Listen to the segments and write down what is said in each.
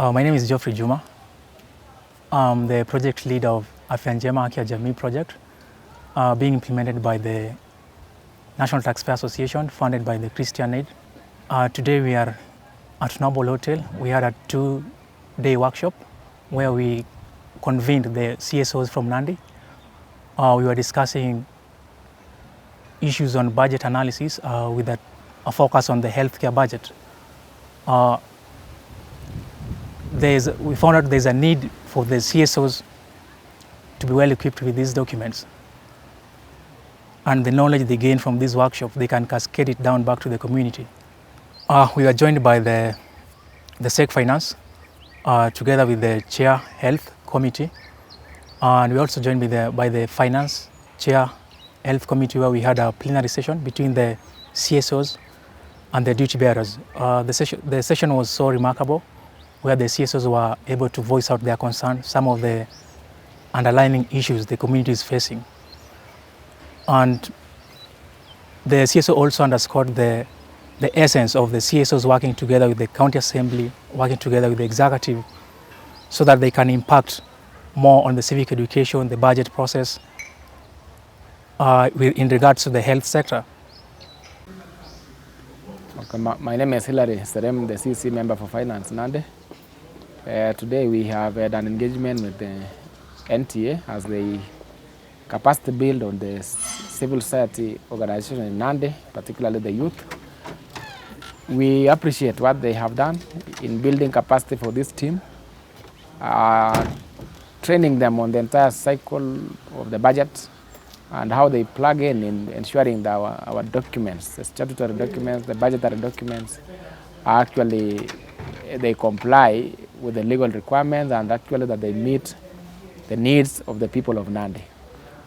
My name is Geoffrey Juma. I'm the project lead of Afya Njema Haki ya Jamii project being implemented by the National Taxpayers Association funded by the Christian Aid. Today we are at Noble Hotel. We had a 2-day workshop where we convened the CSOs from Nandi. We were discussing issues on budget analysis with a focus on the healthcare budget. We found out there's a need for the CSOs to be well equipped with these documents. And the knowledge they gain from this workshop, they can cascade it down back to the community. We are joined by the SEC Finance, together with the Chair Health Committee. And we also joined by the Finance Chair Health Committee, where we had a plenary session between the CSOs and the duty bearers. The session was so remarkable, where the CSOs were able to voice out their concerns, some of the underlying issues the community is facing. And the CSO also underscored the essence of the CSOs working together with the county assembly, working together with the executive, so that they can impact more on the civic education, the budget process, in regards to the health sector. Okay, my name is Hilary Serem, the CC member for Finance, Nandi. Today we have had an engagement with the NTA as they capacity build on the civil society organization in Nandi, particularly the youth. We appreciate what they have done in building capacity for this team, training them on the entire cycle of the budget and how they plug in ensuring that our documents, the statutory documents, the budgetary documents, actually they comply with the legal requirements and actually that they meet the needs of the people of Nandi.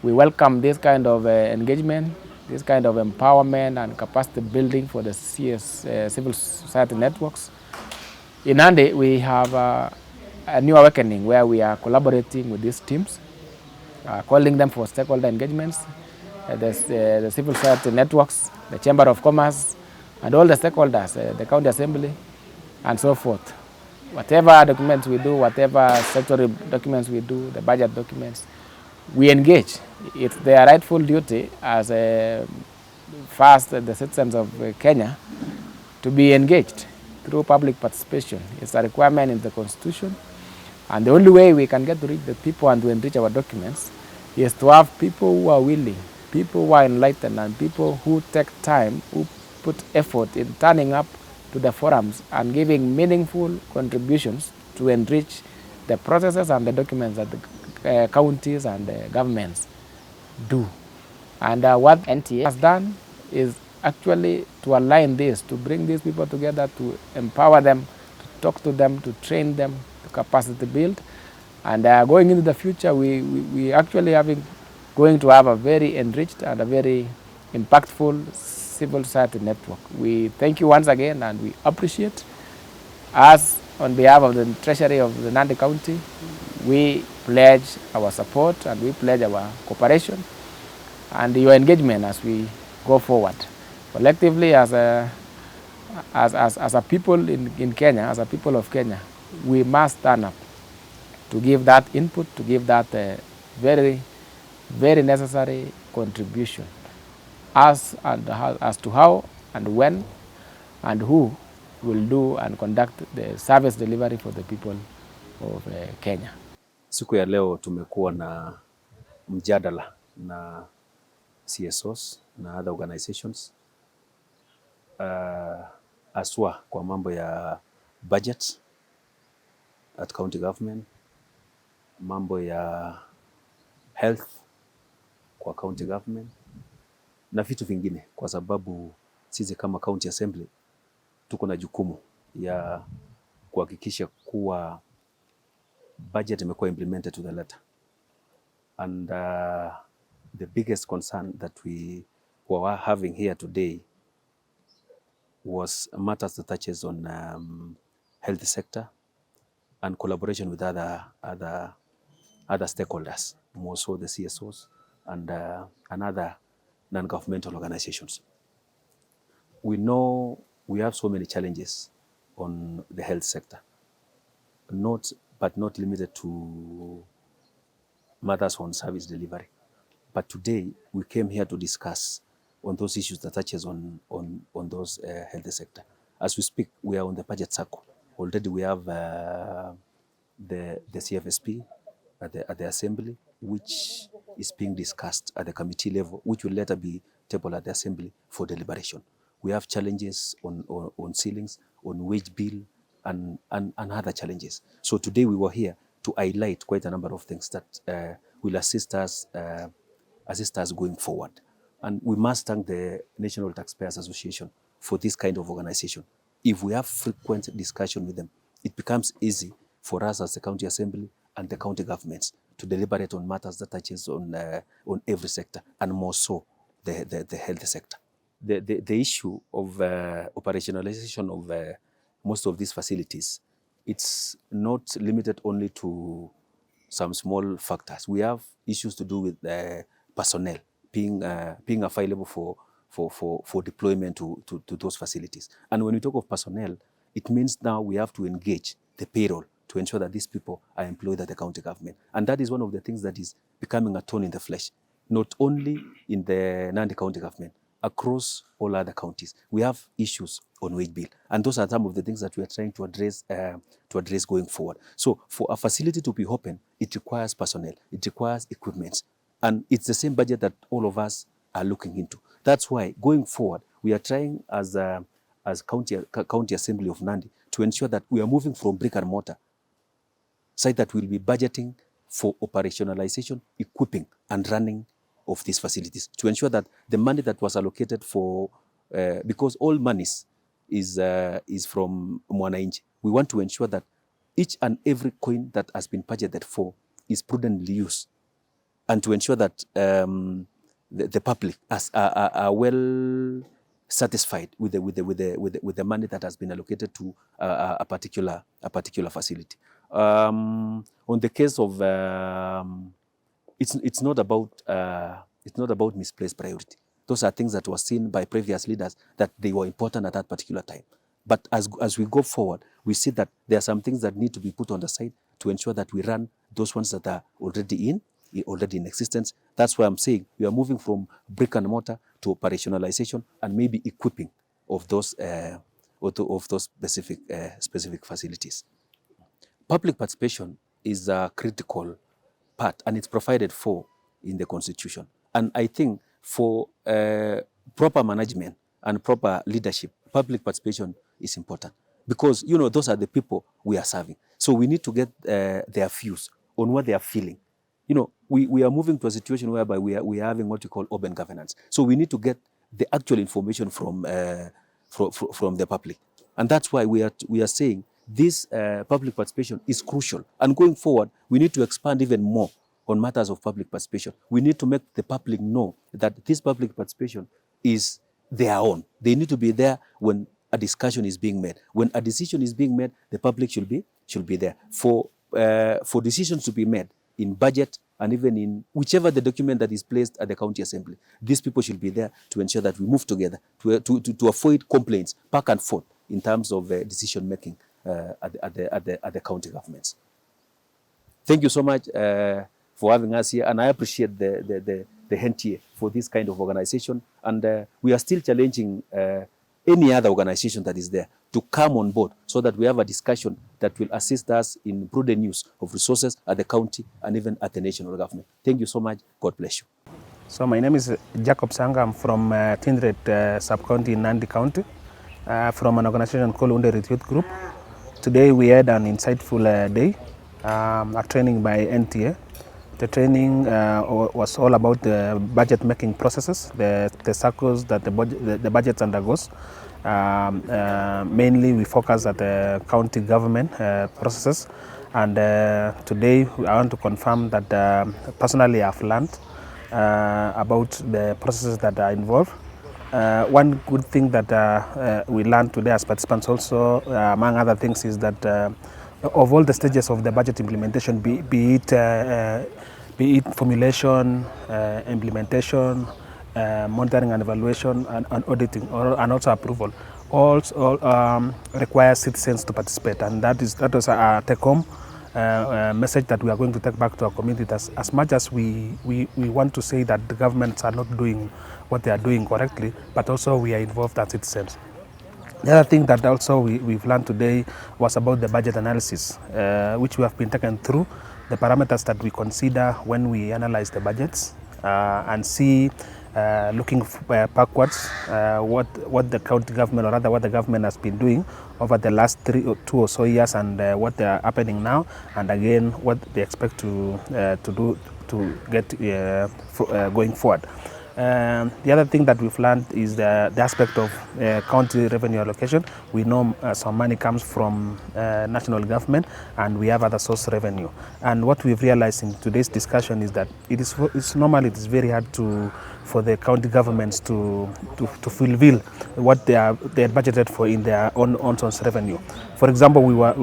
We welcome this kind of engagement, this kind of empowerment and capacity building for the civil society networks. In Nandi, we have a new awakening where we are collaborating with these teams, calling them for stakeholder engagements, the civil society networks, the Chamber of Commerce, and all the stakeholders, the county assembly, and so forth. Whatever documents we do, whatever statutory documents we do, the budget documents, we engage. It's their rightful duty as first the citizens of Kenya to be engaged through public participation. It's a requirement in the Constitution. And the only way we can get to reach the people and to enrich our documents is to have people who are willing, people who are enlightened, and people who take time, who put effort in turning up to the forums and giving meaningful contributions to enrich the processes and the documents that the counties and the governments do. And what NTA has done is actually to align this, to bring these people together, to empower them, to talk to them, to train them, to capacity build. And going into the future, we actually going to have a very enriched and a very impactful civil society network. We thank you once again and we appreciate. As on behalf of the Treasury of the Nandi County, we pledge our support and we pledge our cooperation and your engagement as we go forward. Collectively, as a people in Kenya, as a people of Kenya, we must stand up to give that input, to give that very, very necessary contribution as to how and when and who will do and conduct the service delivery for the people of Kenya. Siku ya leo tumekuwa na mjadala na CSOs na other organizations aswa kwa mambo ya budget at county government, mambo ya health kwa county government na vitu vingine, kwa sababu sisi kama county assembly tuko na jukumu ya kuhakikisha kuwa budget imekuwa implemented to the letter. And the biggest concern that we were having here today was matters that touches on health sector and collaboration with other stakeholders, more so the CSOs and other non-governmental organizations. We know we have so many challenges on the health sector. but not limited to matters on service delivery. But today we came here to discuss on those issues that touches on those health sector. As we speak, we are on the budget cycle. Already we have the CFSP at the assembly, which is being discussed at the committee level, which will later be tabled at the assembly for deliberation. We have challenges on ceilings, on wage bill, and other challenges. So today we were here to highlight quite a number of things that will assist us going forward. And we must thank the National Taxpayers Association for this kind of organization. If we have frequent discussion with them, it becomes easy for us as the county assembly and the county governments to deliberate on matters that touches on every sector, and more so the health sector. The issue of operationalization of most of these facilities, it's not limited only to some small factors. We have issues to do with personnel being available for deployment to those facilities. And when we talk of personnel, it means now we have to engage the payroll to ensure that these people are employed at the county government. And that is one of the things that is becoming a thorn in the flesh, not only in the Nandi County government, across all other counties. We have issues on wage bill. And those are some of the things that we are trying to address going forward. So for a facility to be open, it requires personnel, it requires equipment. And it's the same budget that all of us are looking into. That's why going forward, we are trying as County Assembly of Nandi to ensure that we are moving from brick and mortar, side that we'll be budgeting for operationalization, equipping and running of these facilities to ensure that the money that was allocated for, because all monies is from Mwananchi, we want to ensure that each and every coin that has been budgeted for is prudently used, and to ensure that the public are well satisfied with the money that has been allocated to a particular facility. On the case of it's not about misplaced priority. Those are things that were seen by previous leaders that they were important at that particular time. But as we go forward, we see that there are some things that need to be put on the side to ensure that we run those ones that are already in existence. That's why I'm saying we are moving from brick and mortar to operationalization and maybe equipping of those specific facilities. Public participation is a critical part, and it's provided for in the Constitution. And I think for proper management and proper leadership, public participation is important, because those are the people we are serving. So we need to get their views on what they are feeling. We are moving to a situation whereby we are having what we call open governance. So we need to get the actual information from the public, and that's why we are saying this public participation is crucial. And going forward, we need to expand even more on matters of public participation. We need to make the public know that this public participation is their own. They need to be there when a discussion is being made. When a decision is being made, the public should be there for decisions to be made in budget and even in whichever the document that is placed at the county assembly. These people should be there to ensure that we move together to avoid complaints back and forth in terms of decision making at the county governments. Thank you so much for having us here, and I appreciate the NTA for this kind of organization. And we are still challenging any other organization that is there to come on board so that we have a discussion that will assist us in prudent use of resources at the county and even at the national government. Thank you so much. God bless you. So my name is Jacob Sanga. I'm from Tindred sub-county in Nandi County, from an organization called Unveiling Youth Group. Today we had an insightful day, a training by NTA. The training was all about the budget making processes, the cycles that the budget undergoes. Mainly we focus at the county government processes, and today I want to confirm that personally I've learned about the processes that are involved. One good thing that we learned today as participants also, among other things, is that of all the stages of the budget implementation, be it formulation, implementation, monitoring and evaluation, and auditing, and also approval, also requires citizens to participate, and that was a take-home message that we are going to take back to our community. As much as we want to say that the governments are not doing what they are doing correctly, but also we are involved as citizens. The other thing that also we've learned today was about the budget analysis, which we have been taken through, the parameters that we consider when we analyze the budgets and see, looking backwards, what the county government, or rather what the government has been doing over the last 2 or so years, and what they are happening now, and again what they expect to do to get going forward. The other thing that we've learned is the aspect of county revenue allocation. We know some money comes from national government, and we have other source revenue. And what we've realized in today's discussion is that it is very hard for the county governments to fulfill what they had budgeted for in their own source revenue. For example, we were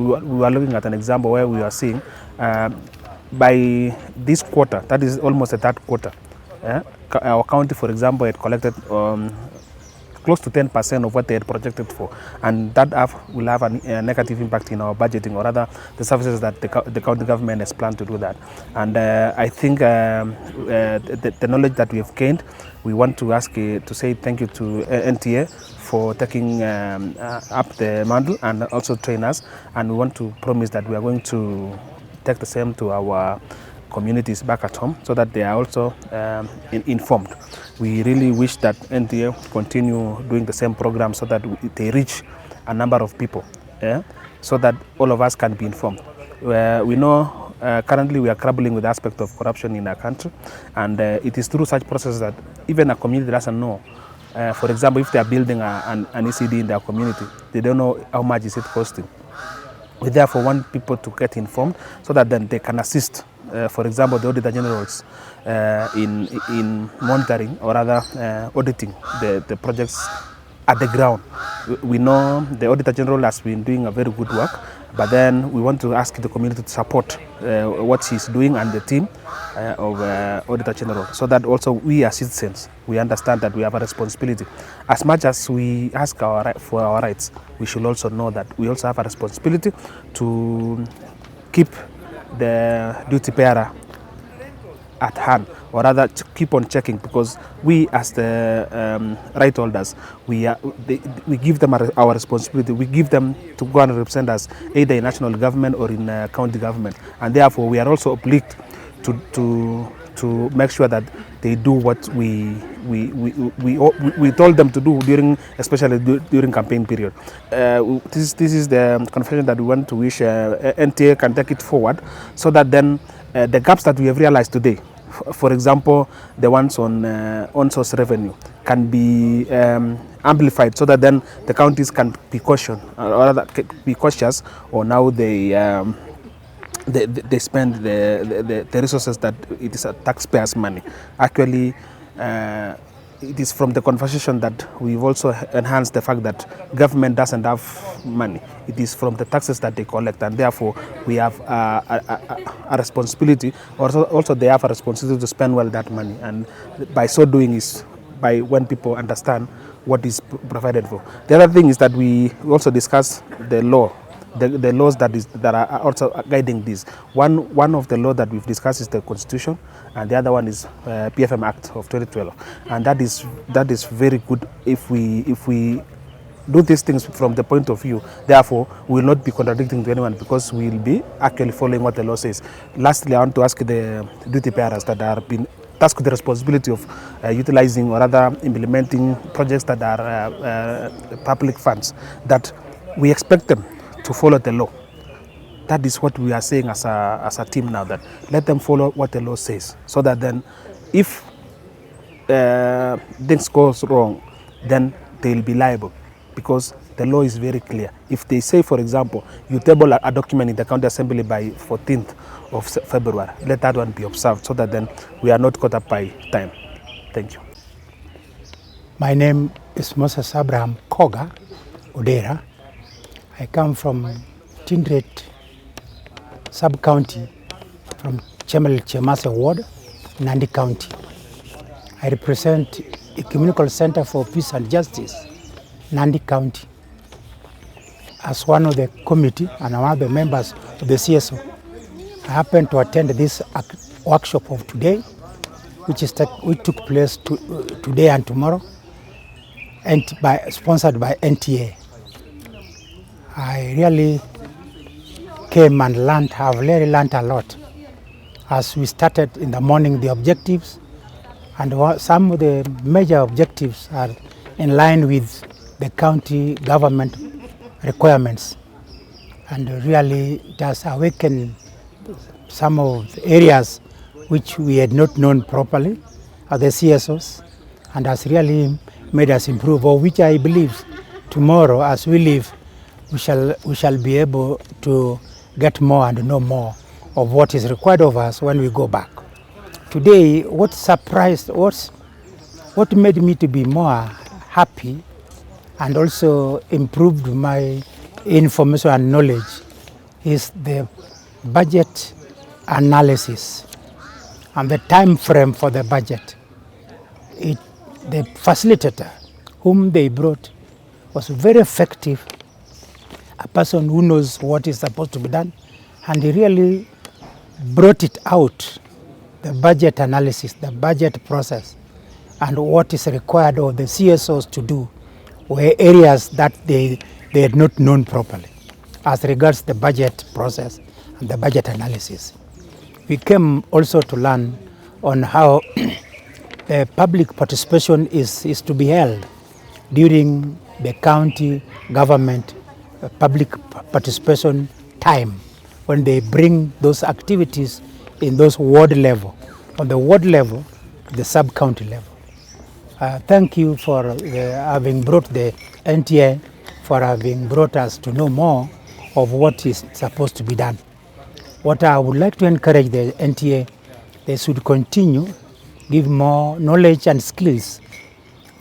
looking at an example where we are seeing by this quarter, that is almost the third quarter, our county, for example, had collected close to 10% of what they had projected for, and that will have a negative impact in our budgeting, or rather the services that the county government has planned to do that. And I think the knowledge that we have gained, we want to say thank you to NTA for taking up the mantle and also train us, and we want to promise that we are going to take the same to our communities back at home, so that they are also informed. We really wish that NTA continue doing the same program, so that they reach a number of people, so that all of us can be informed. We know currently we are grappling with the aspect of corruption in our country, and it is through such processes that even a community doesn't know. For example, if they are building an ECD in their community, they don't know how much is it costing. We therefore want people to get informed, so that then they can assist, for example, the Auditor Generals in monitoring, or rather auditing the projects at the ground. We know the Auditor General has been doing a very good work, but then we want to ask the community to support what she's doing and the team of Auditor General, so that also we as citizens, we understand that we have a responsibility. As much as we ask for our rights, we should also know that we also have a responsibility to keep the duty bearer at hand, or rather keep on checking, because we as the right holders, we give them our responsibility. We give them to go and represent us either in national government or in county government, and therefore we are also obliged to make sure that they do what we told them to do especially during campaign period. This is the confession that we want to wish NTA can take it forward, so that then the gaps that we have realized today, for example, the ones on source revenue, can be amplified, so that then the counties can be cautious, or rather be cautious on how they spend the resources that it is taxpayers' money. Actually, it is from the conversation that we've also enhanced the fact that government doesn't have money. It is from the taxes that they collect, and therefore we have a responsibility. Also, they have a responsibility to spend well that money, and by so doing is by when people understand what is provided for. The other thing is that we also discuss the law. The laws that are also guiding this. One of the laws that we've discussed is the Constitution, and the other one is PFM Act of 2012, and that is very good if we do these things from the point of view. Therefore, we will not be contradicting to anyone, because we will be actually following what the law says. Lastly, I want to ask the duty bearers that are being tasked with the responsibility of utilizing, or rather implementing projects that are public funds, that we expect them to follow the law. That is what we are saying as a team now, that let them follow what the law says, so that then if things goes wrong, then they will be liable, because the law is very clear. If they say, for example, you table a document in the county assembly by 14th of February, let that one be observed, so that then we are not caught up by time. Thank you. My name is Moses Abraham Koga Odera. I come from Tindret sub-county, from Chemal Chemase ward, Nandi County. I represent a communal center for peace and justice, Nandi County. as one of the committee and one of the members of the CSO, I happened to attend this workshop of today, which took place today and tomorrow, and sponsored by NTA. I really came and have really learned a lot. As we started in the morning, the objectives, and some of the major objectives are in line with the county government requirements, and really it has awakened some of the areas which we had not known properly as the CSOs, and has really made us improve, or which I believe tomorrow as we leave we shall be able to get more and know more of what is required of us when we go back. Today, what made me to be more happy and also improved my information and knowledge is the budget analysis and the time frame for the budget. The facilitator whom they brought was very effective, a person who knows what is supposed to be done, and he really brought it out, the budget analysis, the budget process, and what is required of the CSOs to do were areas that they had not known properly as regards the budget process and the budget analysis. We came also to learn on how the public participation is to be held during the county government public participation time, when they bring those activities in those ward level, from the ward level to the sub-county level. Thank you for having brought the NTA, for having brought us to know more of what is supposed to be done. What I would like to encourage the NTA, they should continue, give more knowledge and skills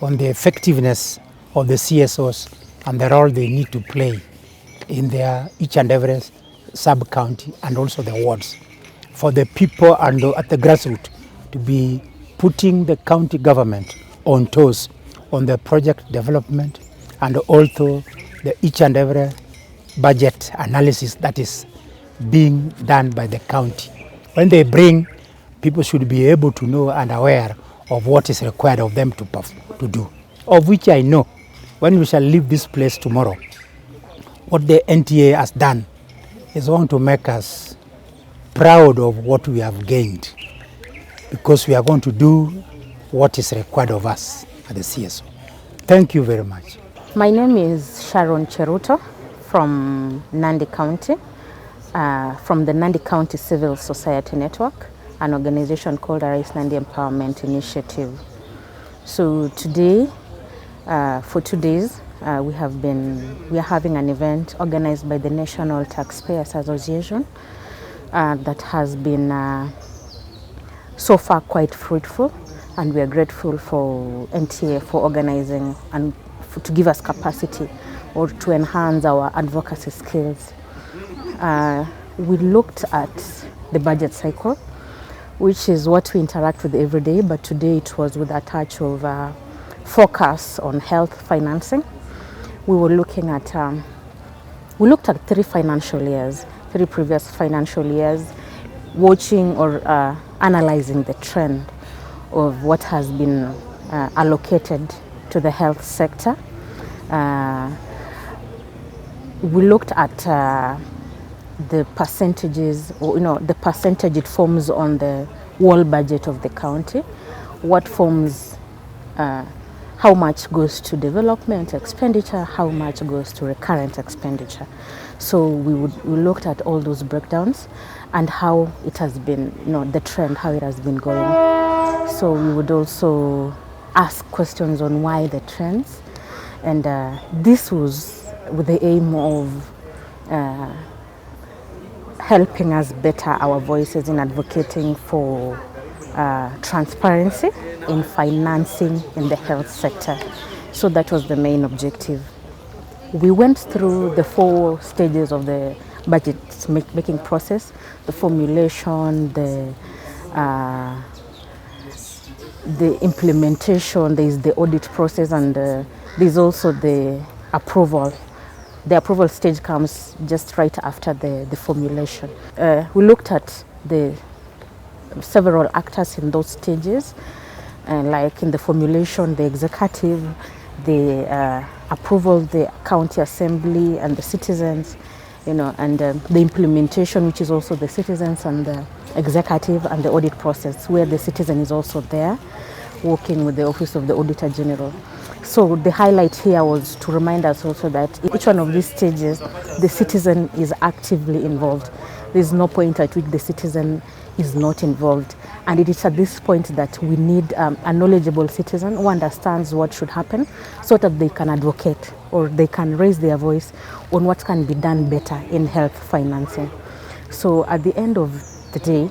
on the effectiveness of the CSOs and the role they need to play in their each and every sub-county and also the wards, for the people and at the grassroots to be putting the county government on toes on the project development and also the each and every budget analysis that is being done by the county. When they bring, people should be able to know and aware of what is required of them to do, of which I know when we shall leave this place tomorrow, what the NTA has done is going to make us proud of what we have gained, because we are going to do what is required of us at the CSO. Thank you very much. My name is Sharon Cheruto from Nandi County, from the Nandi County Civil Society Network, an organization called Arise Nandi Empowerment Initiative. So today, for 2 days, we are having an event organized by the National Taxpayers Association that has been so far quite fruitful, and we are grateful for NTA for organizing and to give us capacity or to enhance our advocacy skills. We looked at the budget cycle, which is what we interact with every day, but today it was with a touch of focus on health financing. We were looking at, we looked at 3 financial years, 3 previous financial years, watching or analyzing the trend of what has been allocated to the health sector. We looked at the percentages, or the percentage it forms on the whole budget of the county, what forms, how much goes to development expenditure, how much goes to recurrent expenditure. So we looked at all those breakdowns and how it has been, the trend, how it has been going. So we would also ask questions on why the trends, and this was with the aim of helping us better our voices in advocating for transparency in financing in the health sector. So that was the main objective. We went through the 4 stages of the budget making process: the formulation, the implementation, there is the audit process, and there's also the approval the approval stage comes just right after the formulation. We looked at the several actors in those stages, like in the formulation, the executive, the approval, the county assembly and the citizens, and the implementation, which is also the citizens and the executive, and the audit process, where the citizen is also there working with the Office of the Auditor General. So the highlight here was to remind us also that in each one of these stages, the citizen is actively involved. There's no point at which the citizen is not involved. And it is at this point that we need a knowledgeable citizen who understands what should happen so that they can advocate or they can raise their voice on what can be done better in health financing. So at the end of the day,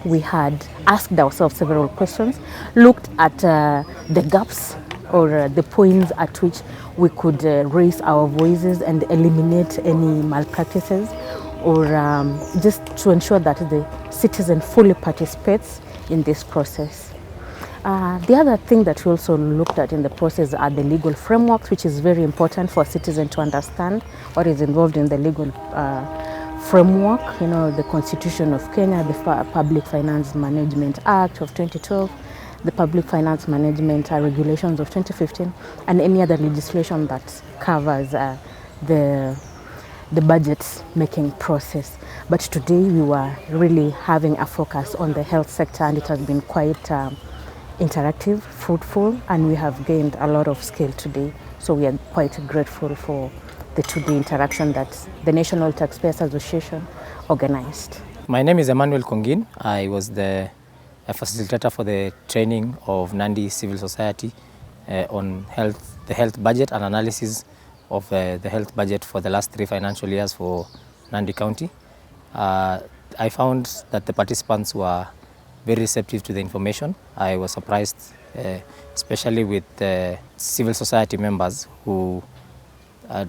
we had asked ourselves several questions, looked at the gaps or the points at which we could raise our voices and eliminate any malpractices, or just to ensure that the citizen fully participates in this process. The other thing that we also looked at in the process are the legal frameworks, which is very important for a citizen to understand what is involved in the legal framework. The Constitution of Kenya, the Public Finance Management Act of 2012, the Public Finance Management Regulations of 2015, and any other legislation that covers the budget making process. But today we were really having a focus on the health sector, and it has been quite interactive, fruitful, and we have gained a lot of skill today. So we are quite grateful for the two-day interaction that the National Taxpayers Association organized. My name is Emmanuel Kongin. I was the facilitator for the training of Nandi Civil Society on the health budget and analysis of the health budget for the last 3 financial years for Nandi County. I found that the participants were very receptive to the information. I was surprised, especially with the civil society members who,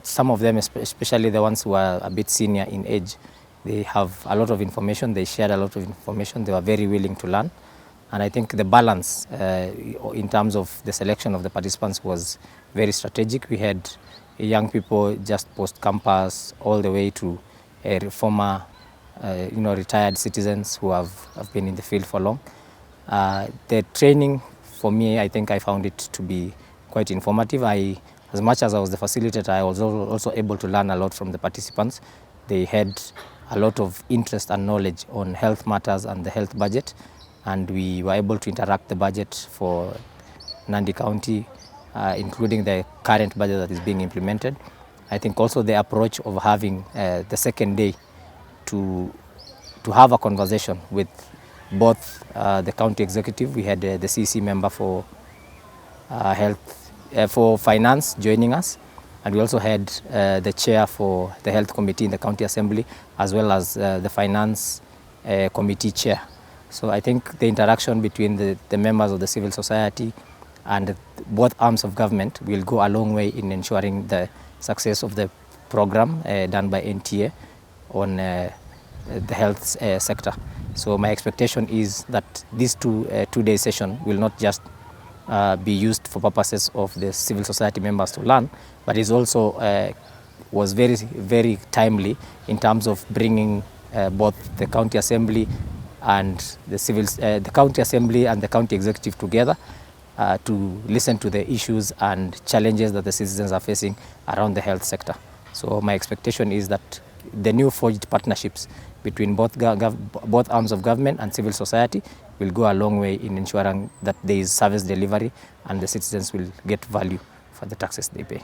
some of them, especially the ones who are a bit senior in age, they have a lot of information, they shared a lot of information, they were very willing to learn. And I think the balance in terms of the selection of the participants was very strategic. We had young people just post-campus all the way to former retired citizens who have been in the field for long. The training, for me, I think I found it to be quite informative. As much as I was the facilitator, I was also able to learn a lot from the participants. They had a lot of interest and knowledge on health matters and the health budget, and we were able to interact the budget for Nandi County, including the current budget that is being implemented. I think also the approach of having the second day to have a conversation with both the county executive. We had the CC member for for finance joining us, and we also had the chair for the health committee in the county assembly, as well as the finance committee chair. So I think the interaction between the members of the civil society and both arms of government will go a long way in ensuring the success of the program done by NTA on the health sector. So my expectation is that this two-day session will not just be used for purposes of the civil society members to learn, but is also was very, very timely in terms of bringing both the county assembly and the county assembly and the county executive together to listen to the issues and challenges that the citizens are facing around the health sector. So my expectation is that the new forged partnerships between both arms of government and civil society will go a long way in ensuring that there is service delivery and the citizens will get value for the taxes they pay.